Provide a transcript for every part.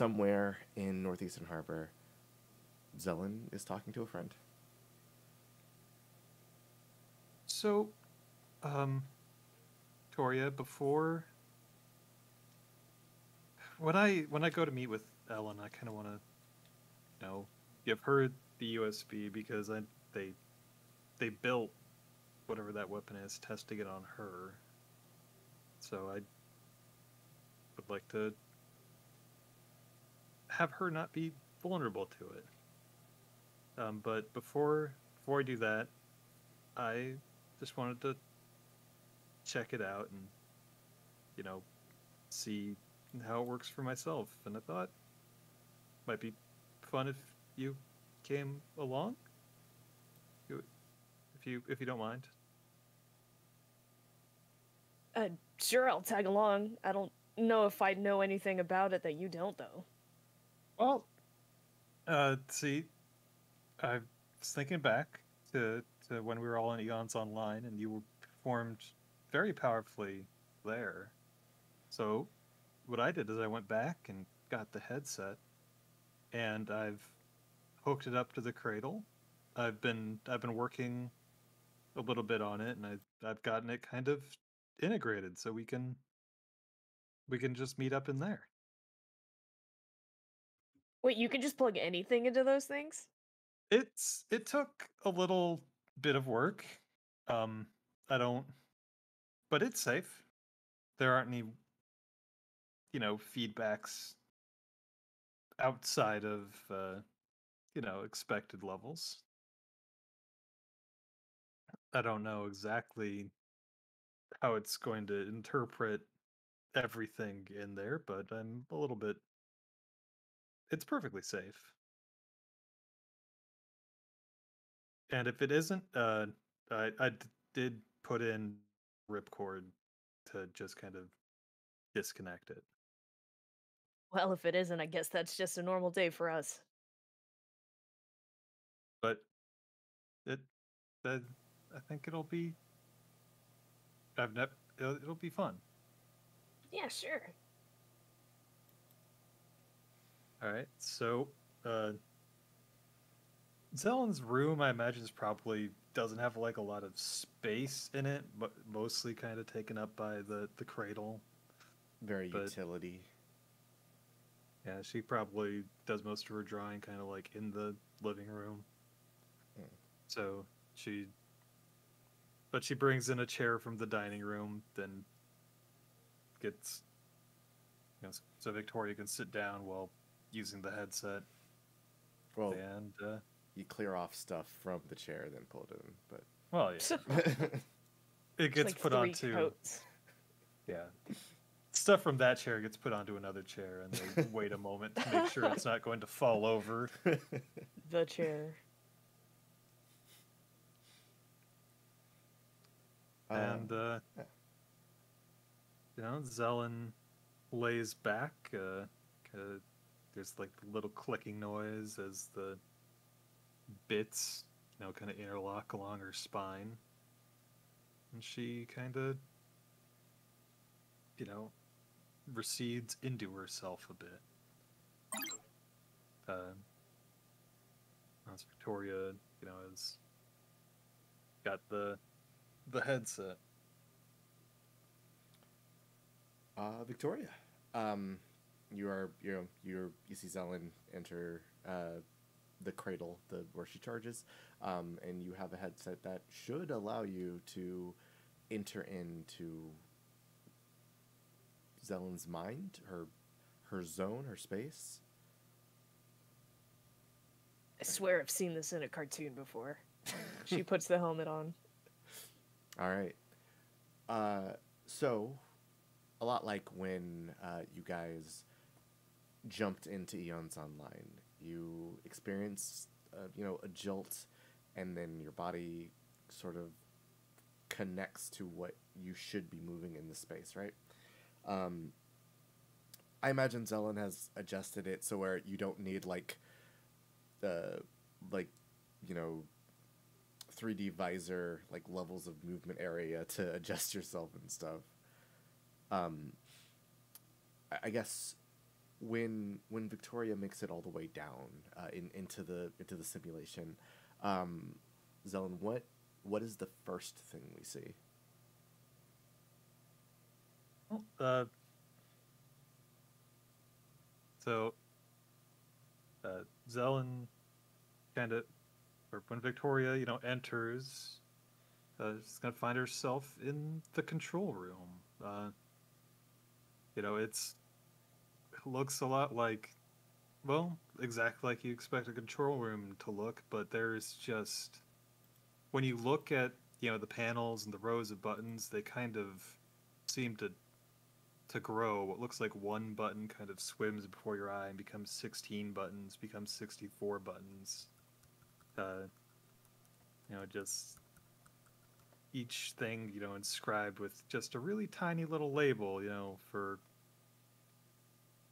somewhere in Northeastern Harbor, Zelen is talking to a friend. So, um, Toria, before when I go to meet with Ellen, I kind of want to give her the USB because they they built whatever that weapon is, testing it on her. So I would like to have her not be vulnerable to it. But before I do that, I just wanted to check it out and you know see how it works for myself. And I thought it might be fun if you came along, if you don't mind. Uh, sure, I'll tag along. I don't know if I know anything about it that you don't, though. Well, see, I was thinking back to when we were all in Eons Online, and you were performed very powerfully there. So what I did is I went back and got the headset, and I've hooked it up to the cradle. I've been working a little bit on it, and I've gotten it kind of integrated, so we can just meet up in there. Wait, you can just plug anything into those things? It took a little bit of work. Um, I don't, but it's safe. There aren't any feedbacks outside of expected levels. I don't know exactly how it's going to interpret everything in there, but I'm a little bit. It's perfectly safe. And if it isn't, did put in ripcord to just kind of disconnect it. Well, if it isn't, I guess that's just a normal day for us. But it, that I think it'll be. I've never. It'll be fun. Yeah, sure. All right. So, uh, Zellen's room, I imagine, is probably doesn't have like a lot of space in it, but mostly kind of taken up by the cradle. Very But utility. yeah, she probably does most of her drawing kind of like in the living room. Mm. So she, but she brings in a chair from the dining room, then gets so Victoria can sit down while using the headset, Well, and you clear off stuff from the chair, then pull it in. well, yeah, it Just gets like put three onto coats. yeah. Stuff from that chair gets put onto another chair, and they wait a moment to make sure it's not going to fall over. The chair. uh, And yeah. Zelen lays back. There's like the little clicking noise as the bits, kind of interlock along her spine, and she kind of, you know, recedes into herself a bit. Uh, as Victoria, has got the headset. Victoria. Um, you see Zelen enter the cradle, the where she charges, and you have a headset that should allow you to enter into Zelen's mind, her zone, her space. I swear I've seen this in a cartoon before. She puts the helmet on. All right. Uh, so a lot like when you guys jumped into Eons Online, you experienced a jolt, and then your body sort of connects to what you should be moving in the space, right? Um, I imagine Zelen has adjusted it so where you don't need the like you know 3D visor like levels of movement area to adjust yourself and stuff. Um, I guess when Victoria makes it all the way down into the simulation, Zelen, what is the first thing we see? Well, so Zelen kind of, or when Victoria, enters, she's gonna find herself in the control room. It looks a lot like, well, exactly like you expect a control room to look, but there's just, when you look at, the panels and the rows of buttons, they kind of seem to grow. What looks like one button kind of swims before your eye and becomes 16 buttons, becomes 64 buttons. Just each thing, inscribed with just a really tiny little label, for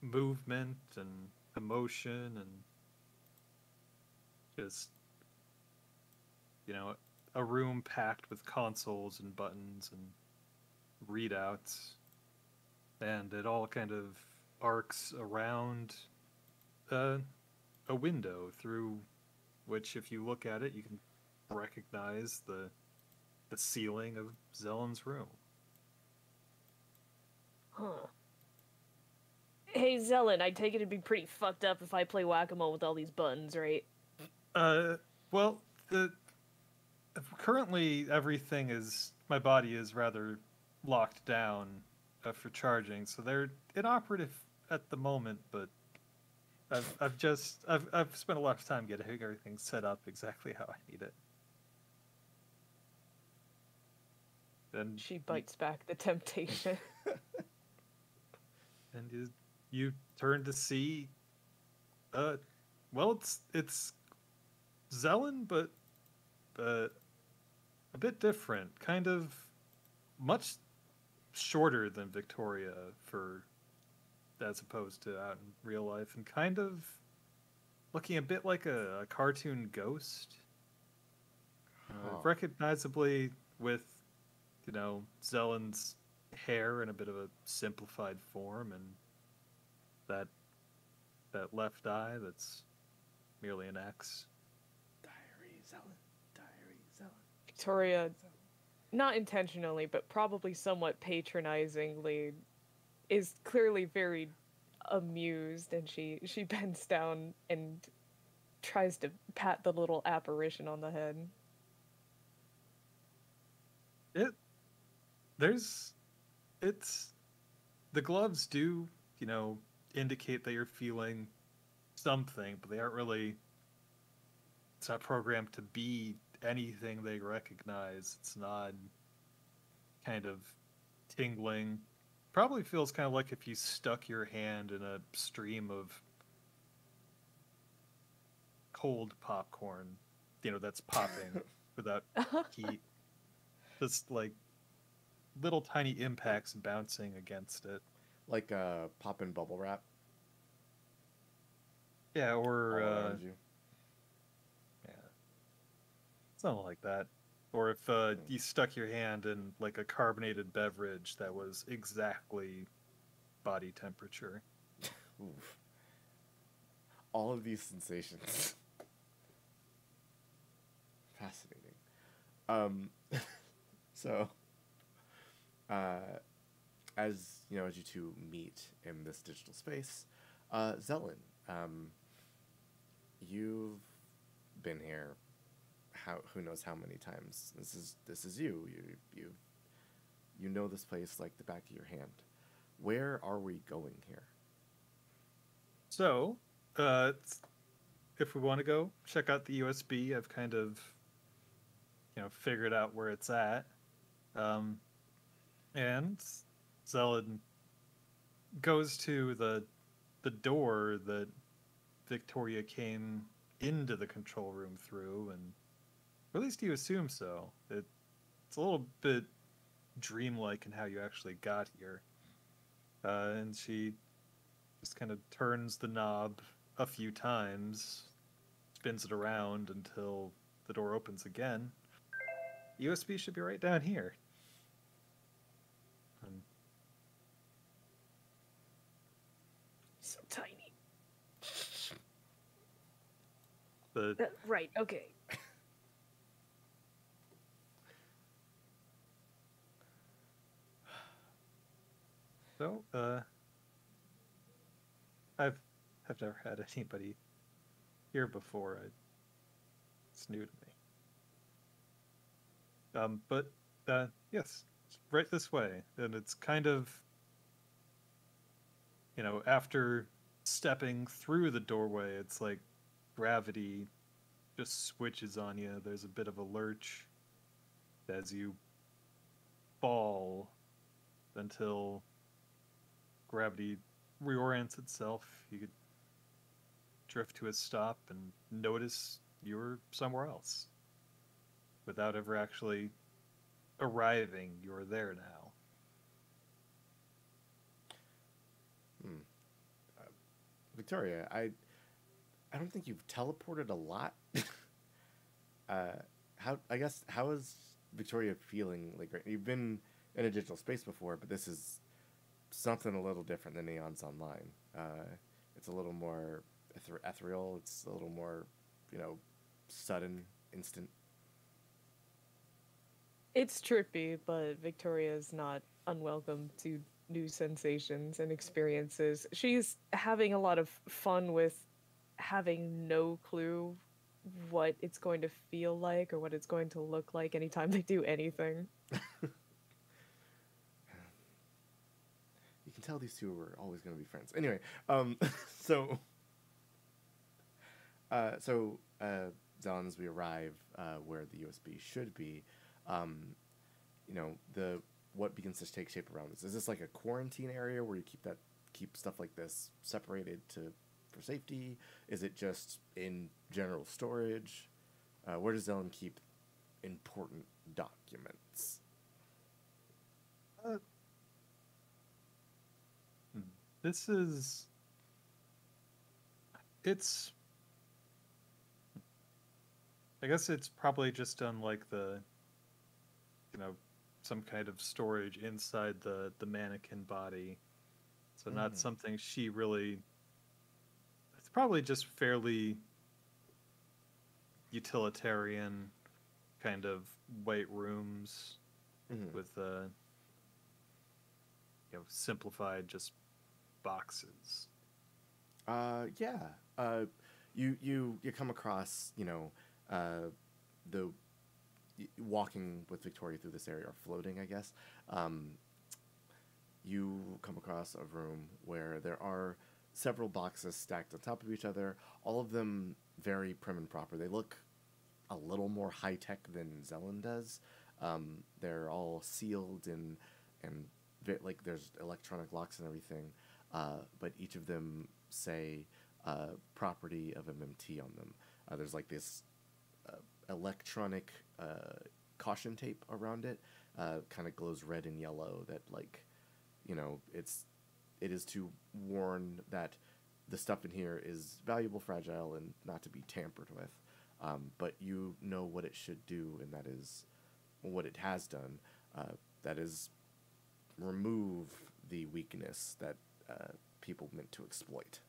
movement and emotion and just, a room packed with consoles and buttons and readouts. And it all kind of arcs around a window through which, if you look at it, you can recognize the ceiling of Zelen's room. Huh. Hey, Zelen, I take it it'd be pretty fucked up if I play whack-a-mole with all these buttons, right? Well, currently everything my body is rather locked down for charging, so they're inoperative at the moment, but I've spent a lot of time getting everything set up exactly how I need it. And She bites back the temptation. and you turn to see, well, it's Zelen, but a bit different, kind of much shorter than Victoria as opposed to out in real life, and kind of looking a bit like a cartoon ghost. Recognizably with, Zelen's hair in a bit of a simplified form, and that left eye that's merely an X. Diary Zelen. Diary Zelen. Victoria, not intentionally, but probably somewhat patronizingly, is clearly very amused, and she bends down and tries to pat the little apparition on the head. The gloves do, indicate that you're feeling something, but they aren't really, it's not programmed to be anything they recognize. It's not kind of tingling. Probably feels kind of like if you stuck your hand in a stream of cold popcorn, that's popping without heat. Just like little tiny impacts bouncing against it. Like poppin' bubble wrap. Yeah, or all around you. yeah, something like that. Or if you stuck your hand in like a carbonated beverage that was exactly body temperature. Oof. All of these sensations. Fascinating. So, as you two meet in this digital space, Zelen, you've been here. Who knows how many times? This is you. You know this place like the back of your hand. Where are we going here? So, if we want to go check out the USB, I've kind of, figured out where it's at. And Zelen goes to the door that Victoria came into the control room through, and or at least you assume so. It's a little bit dreamlike in how you actually got here. And she just kind of turns the knob a few times, spins it around until the door opens again. USB should be right down here. So tight. The Right. Okay. so I've never had anybody here before. It's new to me. But yes, it's right this way, and it's kind of, after stepping through the doorway, it's like gravity just switches on you. There's a bit of a lurch as you fall until gravity reorients itself. You could drift to a stop and notice you're somewhere else without ever actually arriving. You're there now. Victoria, I don't think you've teleported a lot. How is Victoria feeling? Like you've been in a digital space before, but this is something a little different than Aeons Online. It's a little more ethereal. It's a little more, sudden, instant. It's trippy, but Victoria is not unwelcome to new sensations and experiences. She's having a lot of fun with having no clue what it's going to feel like or what it's going to look like anytime they do anything. You can tell these two are always going to be friends. Anyway, so Zelen, as we arrive where the USB should be, what begins to take shape around this? Is this like a quarantine area where you keep stuff like this separated for safety? Is it just in general storage? Where does Zelen keep important documents? This is. It's. I guess it's probably just done like some kind of storage inside the mannequin body. So not something she really. It's probably just fairly utilitarian kind of white rooms with simplified just boxes. Yeah. You come across the walking with Victoria through this area, or floating, I guess. You come across a room where there are several boxes stacked on top of each other, all of them very prim and proper. They look a little more high tech than Zelen does. They're all sealed and like there's electronic locks and everything, but each of them say property of MMT on them. There's like this electronic caution tape around it, kind of glows red and yellow, that it is to warn that the stuff in here is valuable, fragile, and not to be tampered with. But you know what it should do, and that is what it has done. That is remove the weakness that people meant to exploit.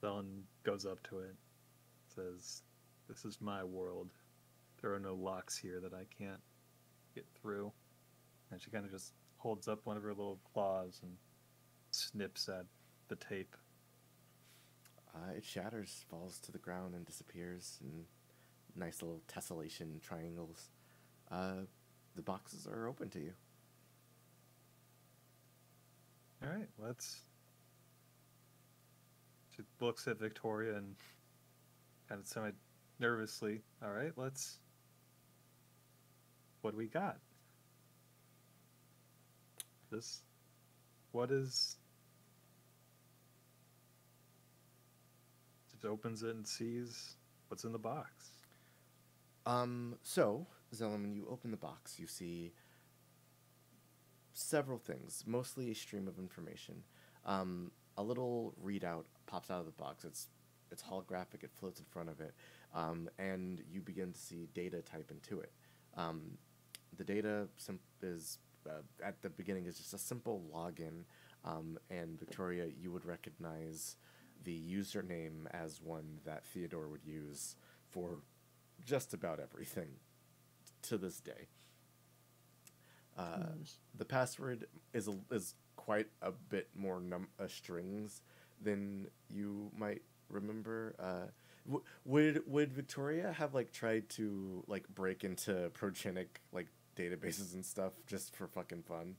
Zelen goes up to it, says, "This is my world. There are no locks here that I can't get through." And she kind of just holds up one of her little claws and snips at the tape. It shatters, falls to the ground, and disappears in nice little tessellation triangles. The boxes are open to you. All right, She looks at Victoria and kind of semi-nervously. All right, what do we got? What is... Just opens it and sees what's in the box. So, Zelen, when you open the box, you see several things, mostly a stream of information. A little readout pops out of the box. It's holographic. It floats in front of it, and you begin to see data type into it. The data is at the beginning is just a simple login, and Victoria, you would recognize the username as one that Theodore would use for just about everything to this day. The password is quite a bit more strings than you might remember. Would Victoria have like tried to like break into progenic like databases and stuff just for fucking fun?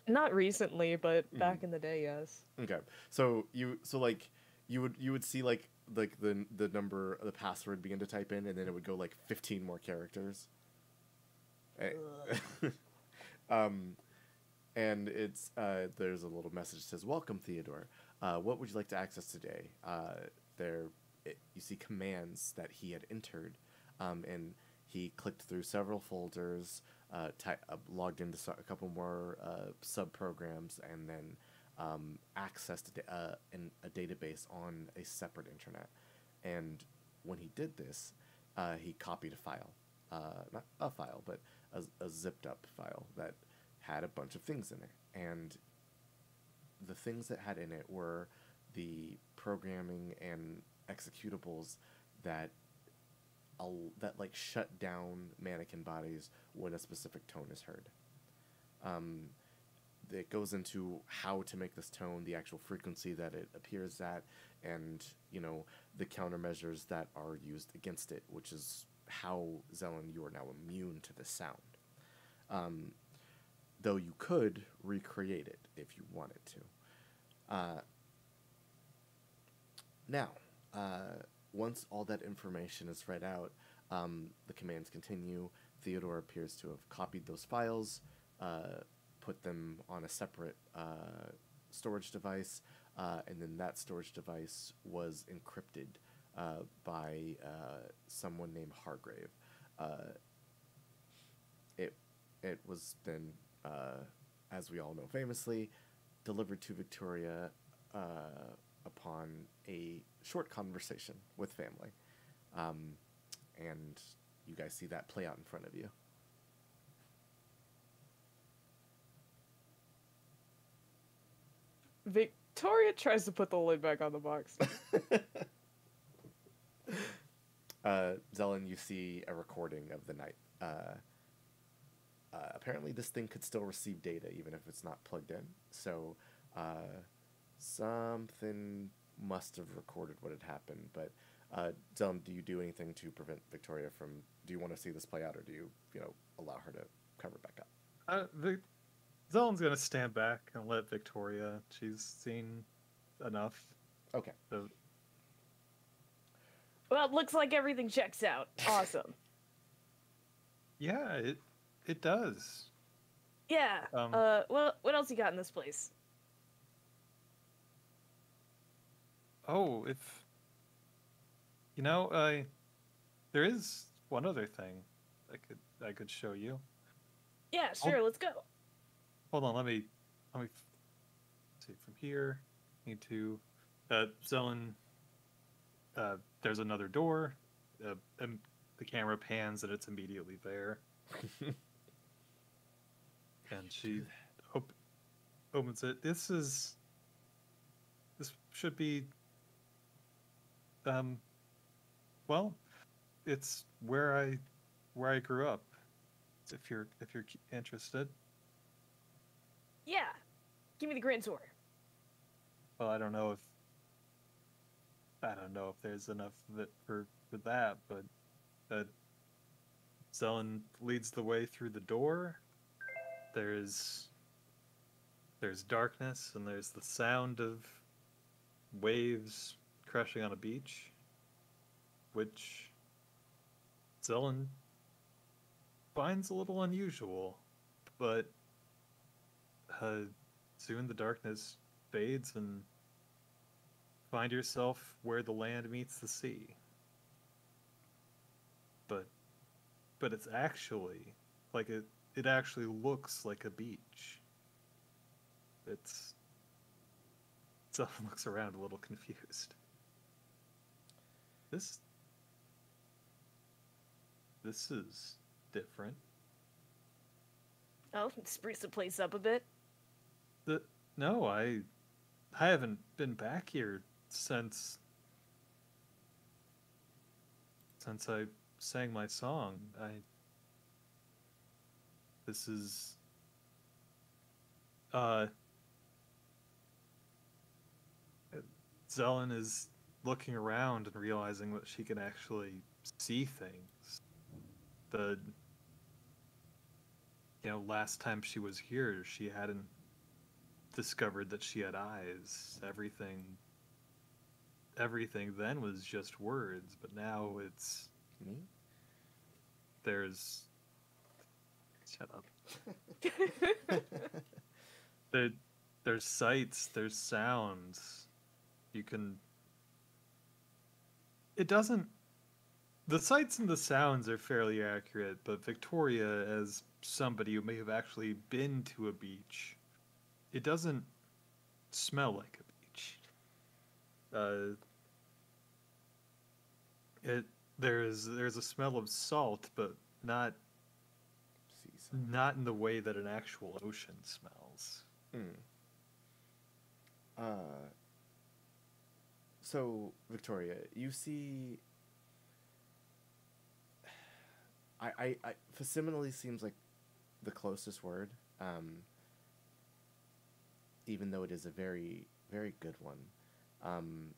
Not recently, but back in the day, yes. Okay, like you would see like the number, the password begin to type in, and then it would go like 15 more characters. And it's there's a little message that says, "Welcome, Theodore. What would you like to access today?" You see commands that he had entered, and he clicked through several folders, logged into a couple more sub-programs, and then accessed a database on a separate internet. And when he did this, he copied a file. Not a file, but a zipped up file that had a bunch of things in it. And the things that had in it were the programming and executables that like shut down mannequin bodies when a specific tone is heard. It goes into how to make this tone, the actual frequency that it appears at, and the countermeasures that are used against it, which is how, Zelen, you are now immune to the sound. Though you could recreate it if you wanted to. Now, once all that information is read out, the commands continue. Theodore appears to have copied those files, put them on a separate storage device, and then that storage device was encrypted by someone named Hargrave. It was then, as we all know famously, delivered to Victoria upon a short conversation with family. And you guys see that play out in front of you. Victoria tries to put the lid back on the box. Zelen, you see a recording of the night. Apparently this thing could still receive data even if it's not plugged in. So something must have recorded what had happened. But Zelen, do you do anything to prevent Victoria from... Do you want to see this play out, or do you allow her to cover back up? Zelen's going to stand back and let Victoria. She's seen enough. Okay. So... Well, it looks like everything checks out. Awesome. Yeah, it does. Yeah. Well, what else you got in this place? Oh, there is one other thing I could show you. Yeah, sure. Let's go. Hold on, let me see from here. Need to Zelen. There's another door, and the camera pans and it's immediately there. And she opens it. This should be well, it's where I grew up. If you're interested. Yeah. Give me the grand tour. Well, I don't know if there's enough of it for that, but Zelen leads the way through the door. There's darkness, and there's the sound of waves crashing on a beach, which Zelen finds a little unusual, but soon the darkness fades and find yourself where the land meets the sea. But it's actually like it actually looks like a beach. Zelen looks around a little confused. This is different. Oh, spruce the place up a bit. No, I haven't been back here since I sang my song. This is uh Zelen is looking around and realizing that she can actually see things. The last time she was here, she hadn't discovered that she had eyes. Everything then was just words, but now it's Me? there's shut up. There's sights, there's sounds. You can it doesn't the sights and the sounds are fairly accurate, but Victoria, as somebody who may have actually been to a beach, it doesn't smell like a beach. There's a smell of salt, but not Sea salt. not in the way that an actual ocean smells. Mm. So Victoria, you see. I facsimile seems like the closest word, even though it is a very, very good one.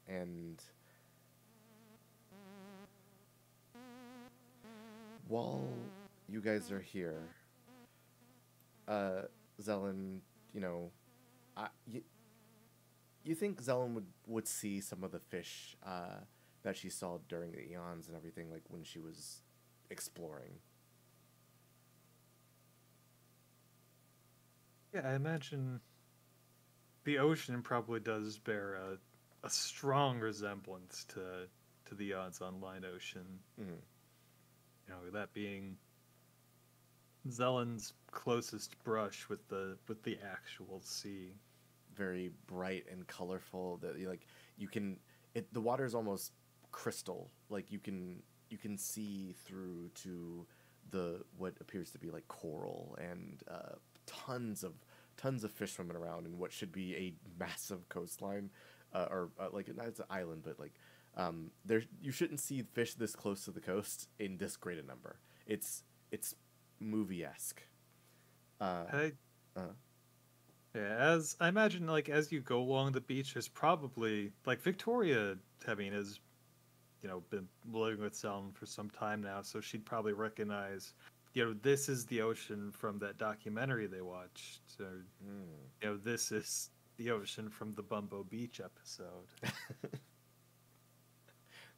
And while you guys are here, Zelen, you think Zelen would see some of the fish that she saw during the eons and everything, like when she was exploring. Yeah, I imagine the ocean probably does bear a strong resemblance to the Odds Online Ocean. Mm. That being Zelen's closest brush with the actual sea. Very bright and colorful. That the water is almost crystal. Like you can see through to the what appears to be like coral and tons of fish swimming around in what should be a massive coastline, or like it's an island, but like there you shouldn't see fish this close to the coast in this great a number. It's movie-esque. Yeah, as I imagine, like as you go along the beach, there's probably like Victoria, I mean, has been living with Selm for some time now, so she'd probably recognize, this is the ocean from that documentary they watched, or this is the ocean from the Bumbo Beach episode.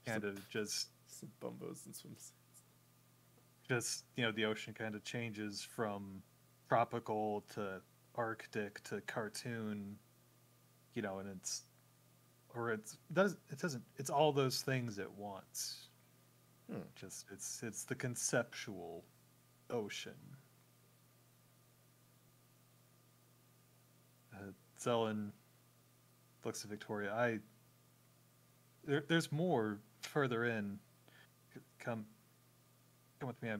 Kind of just some bumbos and swimsuits. Just the ocean kind of changes from tropical to Arctic to cartoon, and it's all those things at once. Just it's the conceptual ocean. Zelen looks at Victoria. There's more further in. Come with me.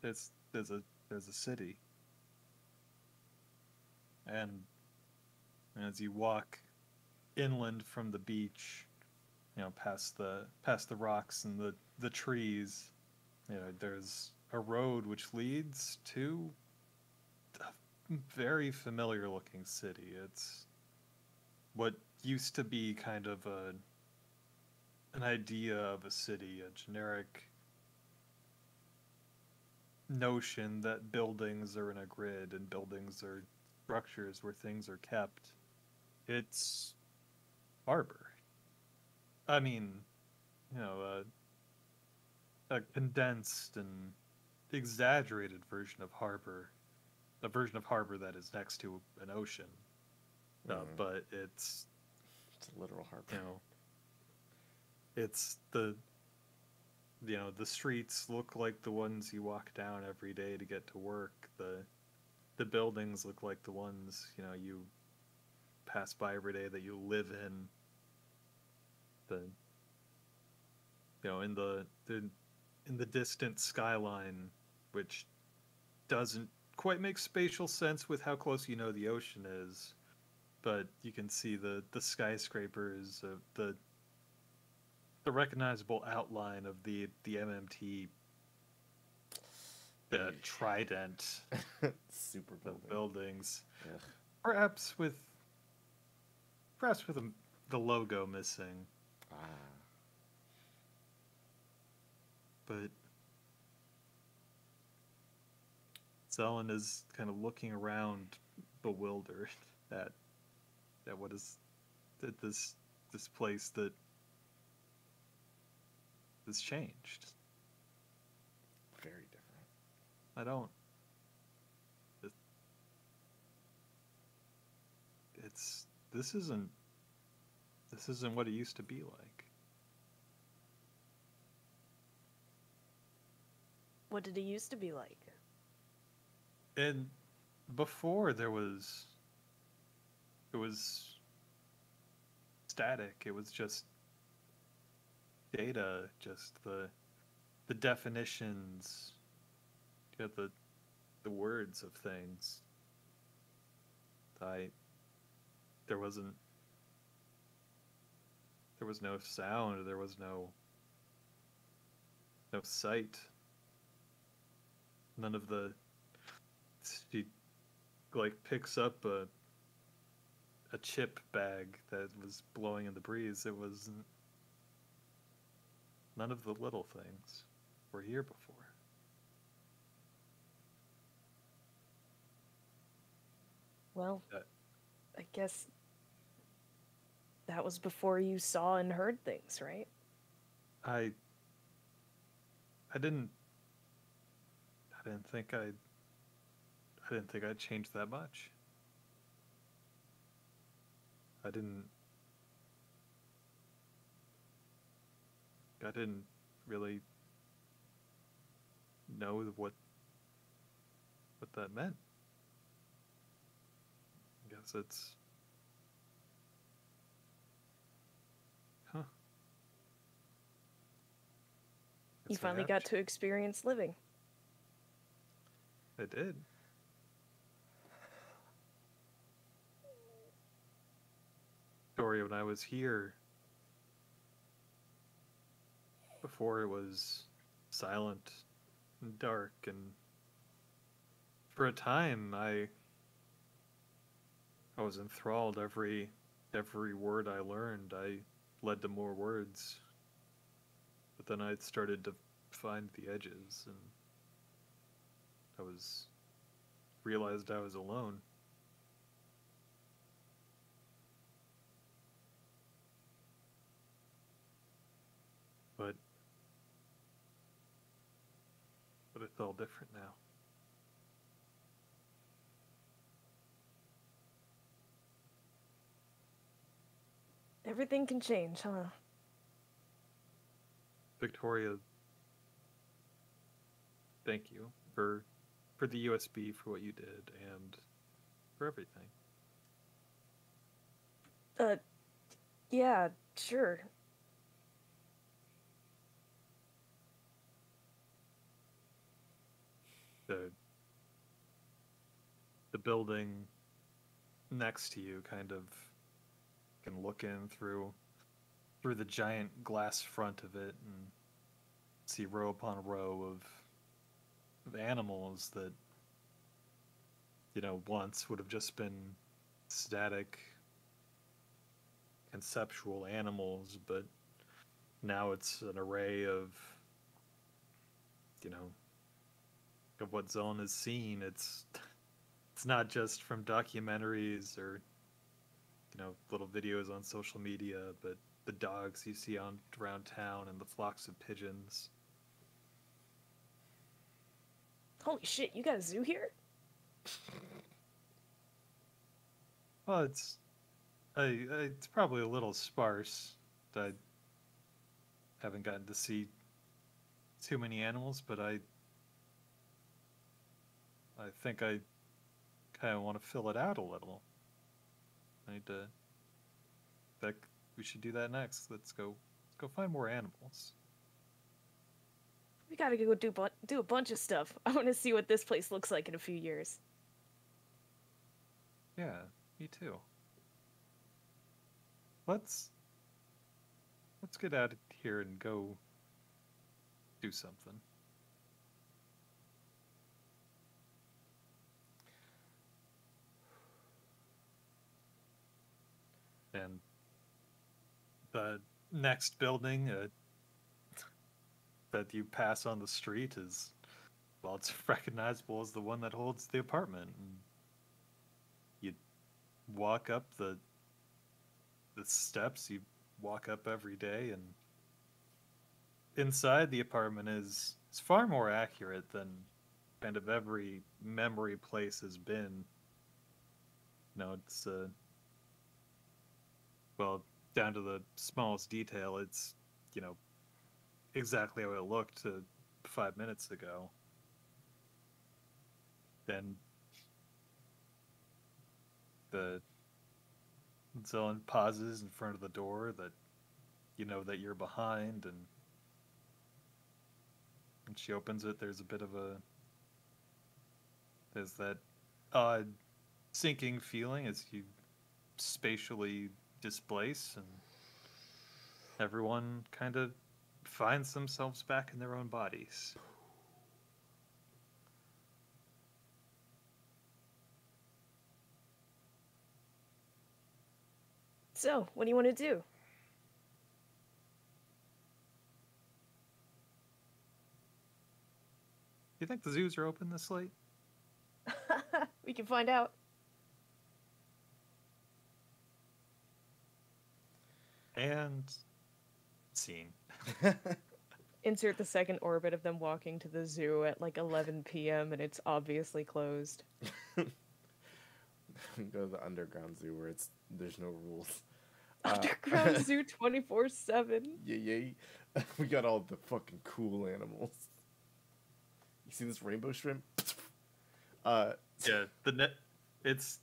There's a city, and as you walk inland from the beach, past the rocks and the trees, there's a road which leads to a very familiar looking city. It's what used to be kind of an idea of a city, a generic notion that buildings are in a grid and buildings are structures where things are kept. It's harbor. I mean, a condensed and exaggerated version of harbor, a version of harbor that is next to an ocean. But it's a literal harbor. It's the streets look like the ones you walk down every day to get to work. The buildings look like the ones you pass by every day that you live in. In the distant skyline, which doesn't quite make spatial sense with how close you know the ocean is, but you can see the skyscrapers, the recognizable outline of the MMT, the trident, Super the building. buildings, Ugh. perhaps with the logo missing, Ah. but Zelen is kind of looking around, bewildered at what is at this place that has changed. Very different. I don't. It's this isn't what it used to be like. What did it used to be like? And before it was static. It was just data, just the definitions, you know, the words of things. There was no sound, there was no sight. None of the she like picks up a chip bag that was blowing in the breeze. It was none of the little things were here before. Well, I guess that was before you saw and heard things, right? I didn't think I'd changed that much. I didn't really know what that meant. I guess it's You Guess I finally have got to experience living. I did. Story when I was here, before it was silent and dark, and for a time I was enthralled. Every word I learned, I led to more words. But then I started to find the edges, and realized I was alone. But it's all different now. Everything can change, huh? Victoria, thank you for the USB, for what you did, and for everything. Yeah, sure. The building next to you kind of can look in through the giant glass front of it and see row upon row of animals that, you know, once would have just been static conceptual animals, but now it's an array of, you know, of what Zelen has seen. It's not just from documentaries or, you know, little videos on social media, but the dogs you see around town and the flocks of pigeons. Holy shit, you got a zoo here? Well, it's probably a little sparse. I haven't gotten to see too many animals, but I think I kind of want to fill it out a little. I need to. We should do that next. Let's go find more animals. We gotta go do a bunch of stuff. I want to see what this place looks like in a few years. Yeah, me too. Let's get out of here and go do something. And the next building that you pass on the street is, well, it's recognizable as the one that holds the apartment. And you walk up the steps you walk up every day, and inside the apartment is far more accurate than kind of every memory place has been. It's well, down to the smallest detail, it's exactly how it looked 5 minutes ago. Then the Zelen pauses in front of the door that that you're behind, and when she opens it, there's that odd sinking feeling as you spatially displace, and everyone kind of finds themselves back in their own bodies. So, what do you want to do? Do you think the zoos are open this late? We can find out. And scene. Insert the second orbit of them walking to the zoo at like 11 p.m. and it's obviously closed. Go to the underground zoo where there's no rules. Underground zoo 24/7. Yay. We got all the fucking cool animals. You see this rainbow shrimp? Yeah, it's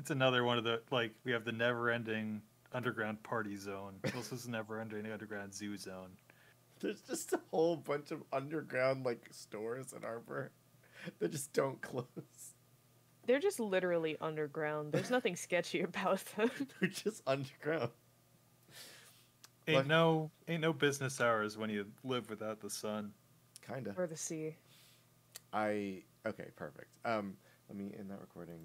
another one of the, like, we have the never-ending underground party zone. This is never-ending underground zoo zone. There's just a whole bunch of underground, like, stores in Arbor that just don't close. They're just literally underground. There's nothing sketchy about them. They're just underground. Ain't no business hours when you live without the sun. Kinda. Or the sea. Okay, perfect. Let me end that recording.